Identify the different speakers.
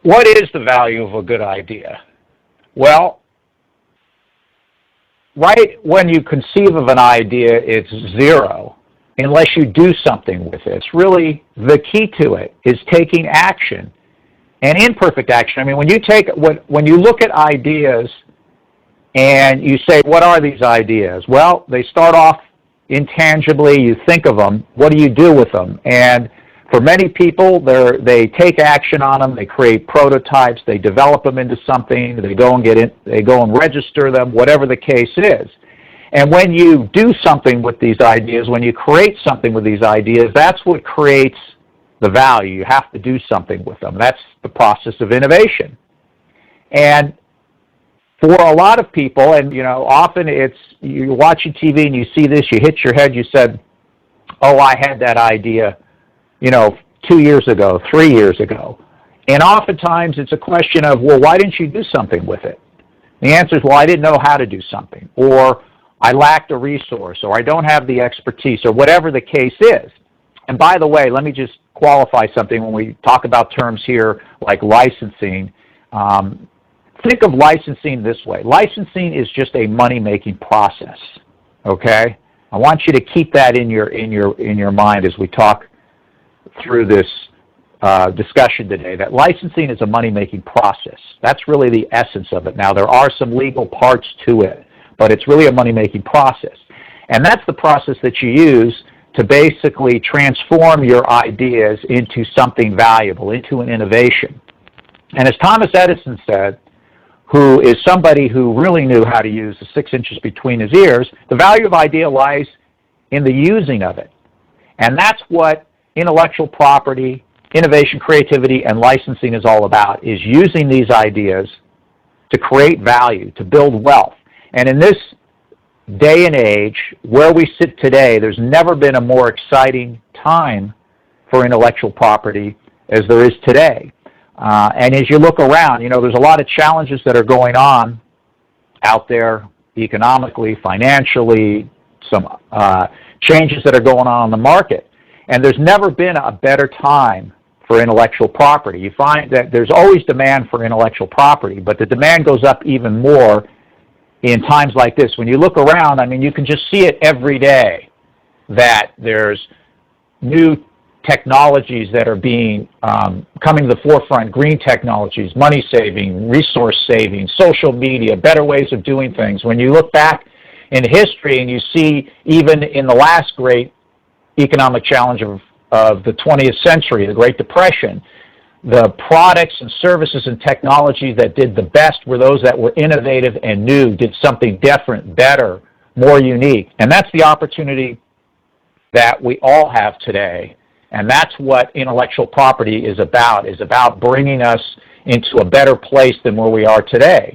Speaker 1: what is the value of a good idea? Well, right when you conceive of an idea, it's zero unless you do something with it. It's really the key to it is taking action, and imperfect action. I mean, when you look at ideas and you say, what are these ideas? Well, they start off intangibly. You think of them. What do you do with them? And for many people, they take action on them. They create prototypes. They develop them into something. They go and register them, whatever the case is. And when you do something with these ideas, when you create something with these ideas, that's what creates the value. You have to do something with them. That's the process of innovation. And for a lot of people, and often you're watching TV and you see this, you hit your head, you said, oh, I had that idea 2 years ago, 3 years ago. And oftentimes it's a question of, well, why didn't you do something with it? The answer is, well, I didn't know how to do something, or I lacked a resource, or I don't have the expertise, or whatever the case is. And by the way, let me just qualify something when we talk about terms here like licensing. Think of licensing this way. Licensing is just a money-making process, okay? I want you to keep that in your mind as we talk through this discussion today, that licensing is a money-making process. That's really the essence of it. Now, there are some legal parts to it, but it's really a money-making process. And that's the process that you use to basically transform your ideas into something valuable, into an innovation. And as Thomas Edison said, who is somebody who really knew how to use the 6 inches between his ears, the value of idea lies in the using of it. And that's what intellectual property, innovation, creativity, and licensing is all about, is using these ideas to create value, to build wealth. And in this day and age, where we sit today, there's never been a more exciting time for intellectual property as there is today. And as you look around, there's a lot of challenges that are going on out there economically, financially, some changes that are going on in the market. And there's never been a better time for intellectual property. You find that there's always demand for intellectual property, but the demand goes up even more in times like this. When you look around, I mean, you can just see it every day that there's new technologies that are being coming to the forefront, green technologies, money saving, resource saving, social media, better ways of doing things. When you look back in history and you see even in the last great economic challenge of the 20th century, the Great Depression, the products and services and technologies that did the best were those that were innovative and new, did something different, better, more unique. And that's the opportunity that we all have today. And that's what intellectual property is about bringing us into a better place than where we are today.